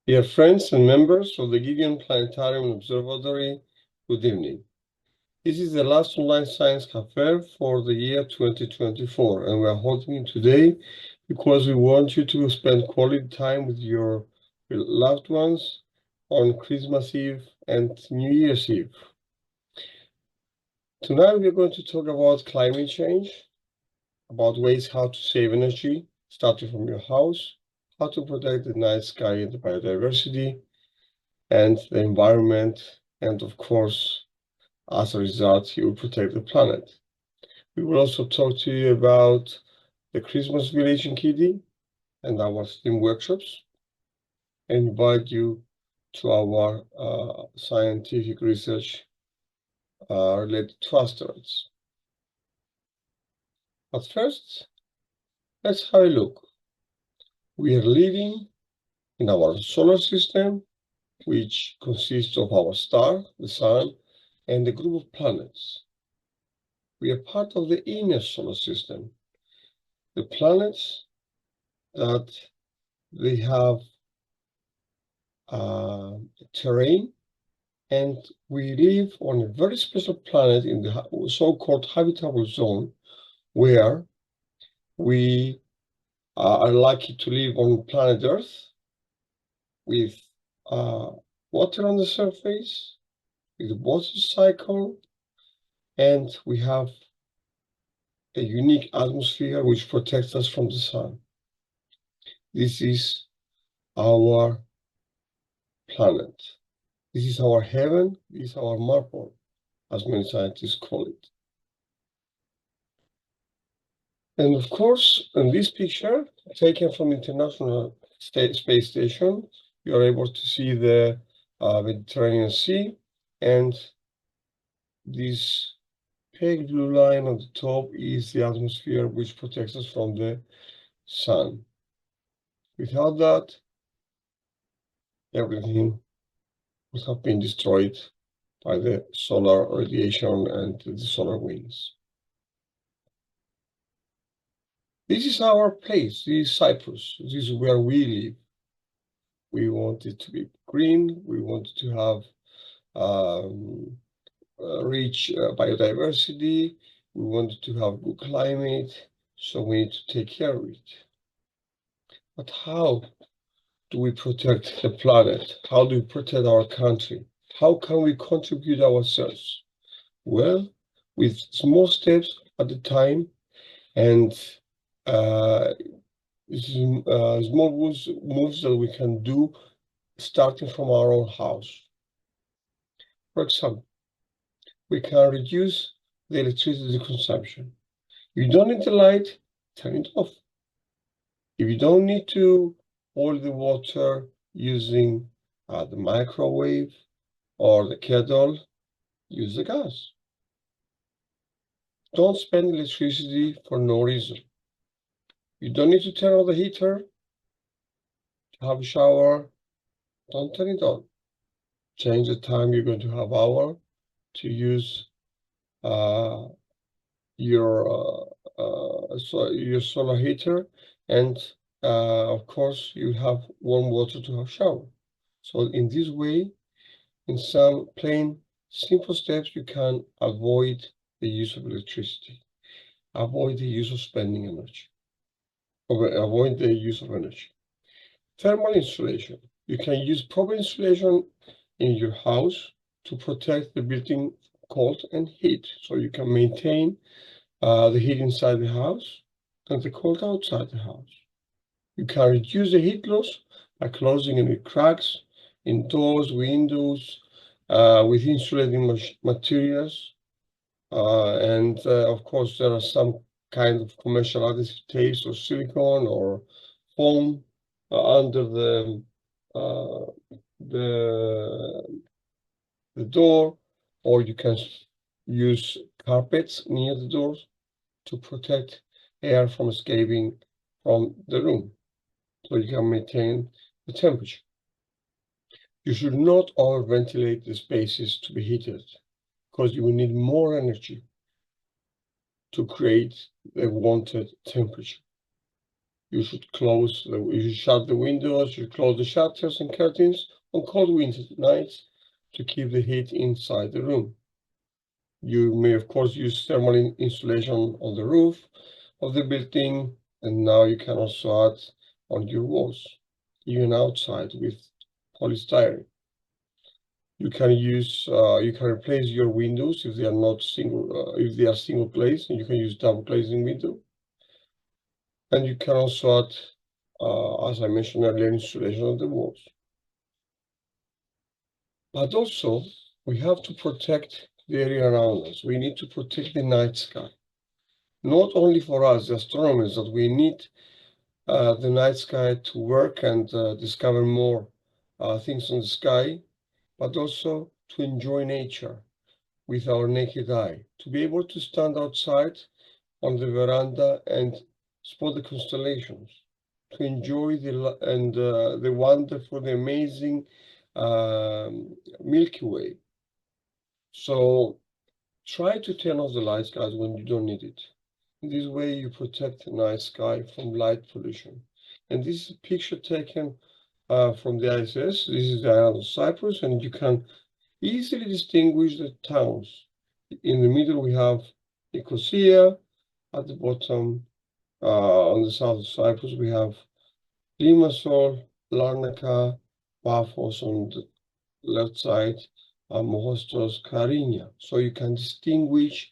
Dear friends and members of the KITION Planetarium and Observatory, good evening. This is the last online science café for the year 2024, and we are holding it today because we want you to spend quality time with your loved ones on Christmas Eve and New Year's Eve. Tonight we are going to talk about climate change, about ways how to save energy, starting from your house, how to protect the night sky and the biodiversity, and the environment, and of course, as a result, you will protect the planet. We will also talk to you about the Christmas village in Kitty and our STEAM workshops, and invite you to our scientific research related to asteroids. But first, let's have a look. We are living in our solar system, which consists of our star, the sun, and a group of planets. We are part of the inner solar system. The planets that they have terrain, and we live on a very special planet in the so-called habitable zone, where we are lucky to live on planet Earth with water on the surface, with the water cycle, and we have a unique atmosphere which protects us from the sun. This is our planet. This is our heaven, this is our marble, as many scientists call it. And of course, in this picture, taken from International Space Station, you are able to see the Mediterranean Sea, and this pale blue line on the top is the atmosphere which protects us from the sun. Without that, everything would have been destroyed by the solar radiation and the solar winds. This is our place, this is Cyprus, this is where we live. We want it to be green, we want to have rich biodiversity, we want to have good climate, so we need to take care of it. But how do we protect the planet? How do we protect our country? How can we contribute ourselves? Well, with small steps at a time, and small moves that we can do starting from our own house. For example, we can reduce the electricity consumption. If you don't need the light, turn it off. If you don't need to boil the water using the microwave or the kettle, use the gas. Don't spend electricity for no reason. You don't need to turn on the heater to have a shower. Don't turn it on. Change the time you're going to have hour to use your solar heater, and of course you have warm water to have shower. So in this way, in some plain simple steps, you can avoid the use of electricity, avoid the use of spending energy, avoid the use of energy. Thermal insulation. You can use proper insulation in your house to protect the building cold and heat, so you can maintain the heat inside the house and the cold outside the house. You can reduce the heat loss by closing any cracks in doors, windows, with insulating materials. And of course, there are some kind of commercial adhesive tapes or silicone or foam under the door, or you can use carpets near the doors to protect air from escaping from the room, so you can maintain the temperature. You should not over-ventilate the spaces to be heated, because you will need more energy to create the wanted temperature. you should shut the windows, you close the shutters and curtains on cold winter nights to keep the heat inside the room. You may, of course, use thermal insulation on the roof of the building, and now you can also add on your walls, even outside, with polystyrene. You can replace your windows if they are not single glazed, and you can use double glazing window. And you can also add, as I mentioned earlier, insulation on the walls. But also, we have to protect the area around us. We need to protect the night sky. Not only for us, the astronomers, that we need the night sky to work and discover more things in the sky, but also to enjoy nature with our naked eye, to be able to stand outside on the veranda and spot the constellations, to enjoy the wonderful, the amazing Milky Way. So try to turn off the lights, guys, when you don't need it. In this way, you protect the night sky from light pollution. And this is a picture taken from the ISS. This is the island of Cyprus, and you can easily distinguish the towns. In the middle, we have Nicosia. At the bottom, on the south of Cyprus, we have Limassol, Larnaca, Paphos on the left side, Mohostos, Karinia. So you can distinguish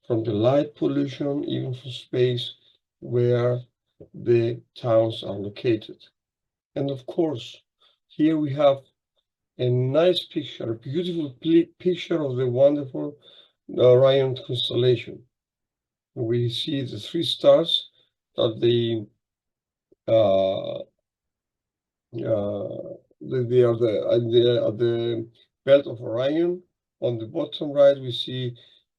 from the light pollution, even from space, where the towns are located. And of course, here we have a nice picture, a beautiful picture of the wonderful Orion constellation. We see the 3 stars that they are at the belt of Orion. On the bottom right, we see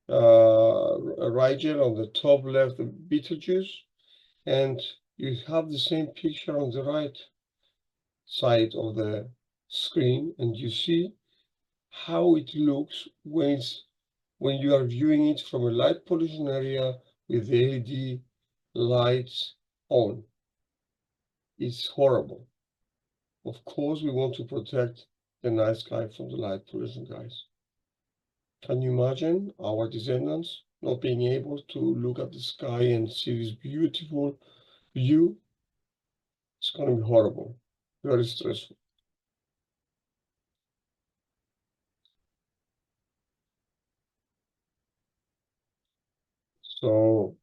Rigel. On the top left, the Betelgeuse. And you have the same picture on the right side of the screen, and you see how it looks when you are viewing it from a light pollution area with the LED lights on. It's horrible. Of course, we want to protect the night sky from the light pollution, guys. Can you imagine our descendants not being able to look at the sky and see this beautiful view? It's going to be horrible, very stressful. So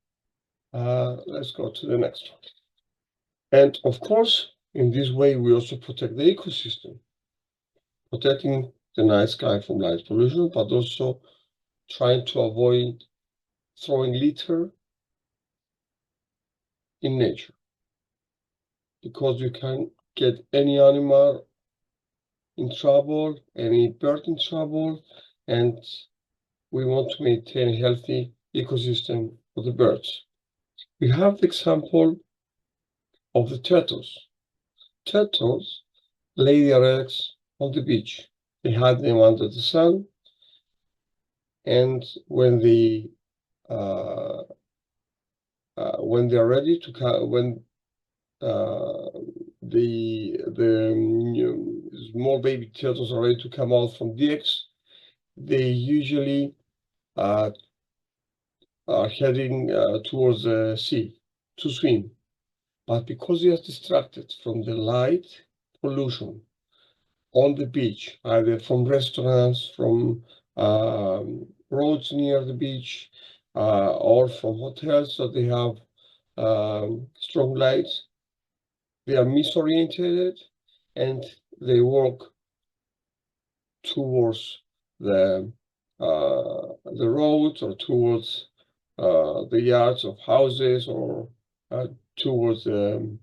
let's go to the next one. And of course, in this way, we also protect the ecosystem, protecting the night sky from light pollution, but also trying to avoid throwing litter in nature, because you can get any animal in trouble, any bird in trouble, and we want to maintain a healthy ecosystem for the birds. We have the example of the turtles. Turtles lay their eggs on the beach. They hide them under the sun, and when they are ready to come, the small baby turtles are ready to come out from the eggs, they usually are heading towards the sea to swim. But because they are distracted from the light pollution on the beach, either from restaurants, from roads near the beach, or from hotels that they have strong lights, they are misoriented and they walk towards the road, or towards the yards of houses, or towards the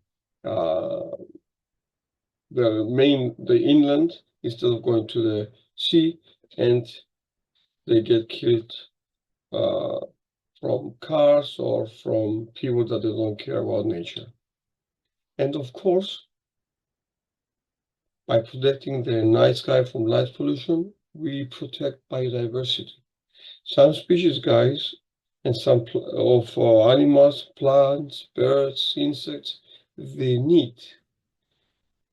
inland, instead of going to the sea, and they get killed from cars or from people that they don't care about nature. And of course, by protecting the night sky from light pollution, we protect biodiversity. Some species, guys, and some of animals, plants, birds, insects, they need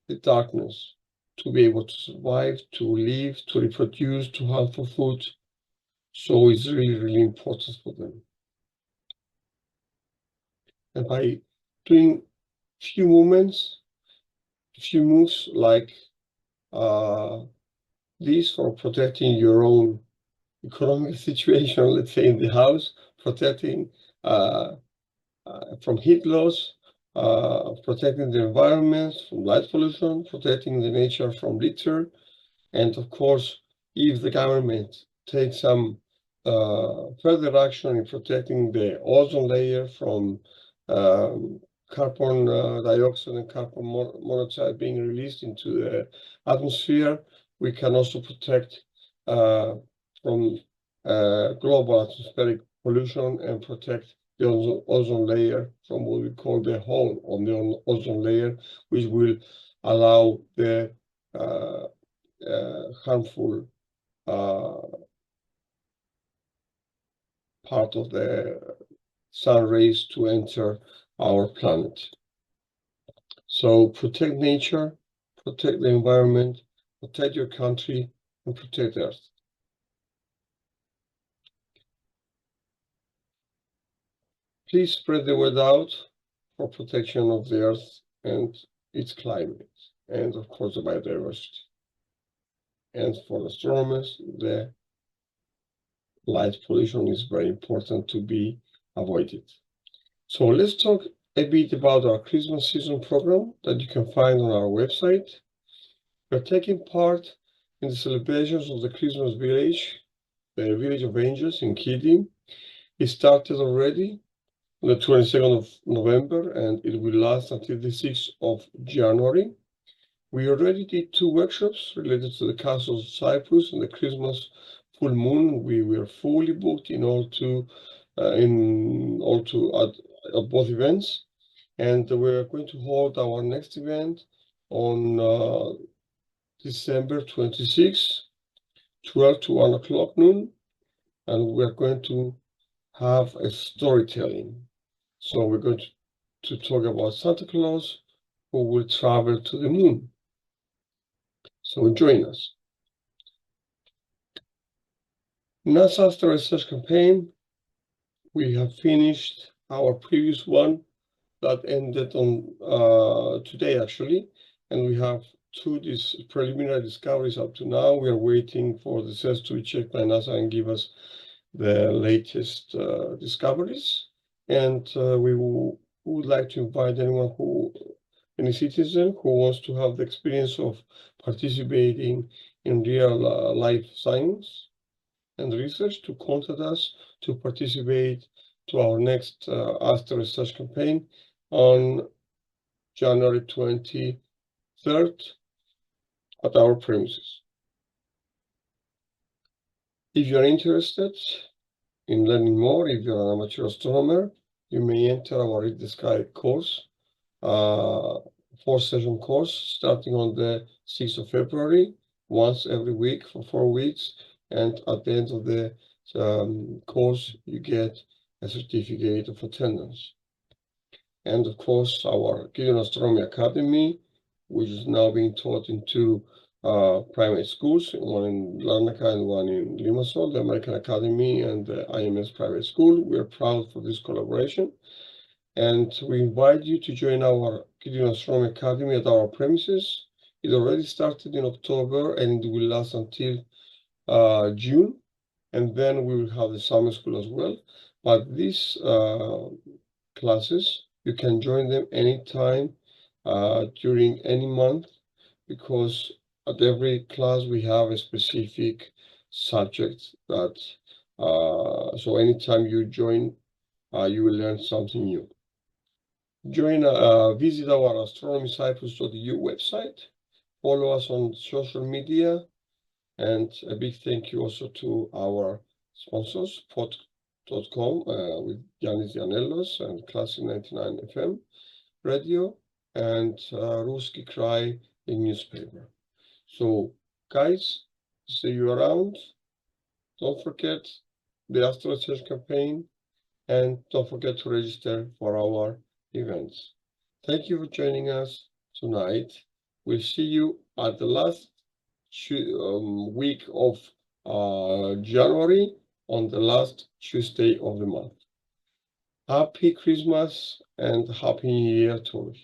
the darkness to be able to survive, to live, to reproduce, to hunt for food. So it's really, really important for them. And by doing few moves like this for protecting your own economic situation, let's say in the house, protecting from heat loss, protecting the environment from light pollution, protecting the nature from litter, and of course, if the government takes some further action in protecting the ozone layer from carbon dioxide and carbon monoxide being released into the atmosphere, we can also protect from global atmospheric pollution and protect the ozone layer from what we call the hole on the ozone layer, which will allow the harmful part of the sun rays to enter our planet. So protect nature, protect the environment, protect your country, and protect Earth. Please spread the word out for protection of the Earth and its climate, and of course the biodiversity. And for astronomers, the light pollution is very important to be avoided. So let's talk a bit about our Christmas season program that you can find on our website. We're taking part in the celebrations of the Christmas village, the Village of Angels in KITION. It started already on the 22nd of November and it will last until the 6th of January. We already did 2 workshops related to the Castle of CYPRUS and the Christmas full moon. We were fully booked at both events, and we're going to hold our next event on December 26th, 12 to 1 o'clock noon, and we're going to have a storytelling. So we're going to talk about Santa Claus who will travel to the moon. So join us. NASA Asteroid Research Campaign, we have finished our previous one that ended on today actually, and we have 2 preliminary discoveries up to now. We are waiting for the results to be checked by NASA and give us the latest discoveries. And we would like to invite any citizen who wants to have the experience of participating in real life science and research to contact us to participate to our next Asteroid Research Campaign on January 23rd at our premises. If you're interested in learning more, if you're an amateur astronomer, you may enter our Read the Sky course, 4-session course starting on the 6th of February, once every week for 4 weeks. And at the end of the course, you get a certificate of attendance. And of course, our KITION Astronomy Academy, which is now being taught in 2 primary schools, one in Larnaca and one in Limassol, the American Academy and the IMS Private School. We are proud for this collaboration. And we invite you to join our KITION Astronomy Academy at our premises. It already started in October and it will last until June, and then we will have the summer school as well. But these classes, you can join them anytime during any month, because at every class we have a specific subject that so anytime you join, you will learn something new. Visit our astronomycyprus.eu website, follow us on social media, and a big thank you also to our sponsors, pod.com with Yanis Yanellos and Classic 99 FM radio, and Ruski Krai, a newspaper. So guys, see you around. Don't forget the Asteroid Research Campaign, and don't forget to register for our events. Thank you for joining us tonight. We'll see you at the last week of January on the last Tuesday of the month. Happy Christmas and Happy New Year to all.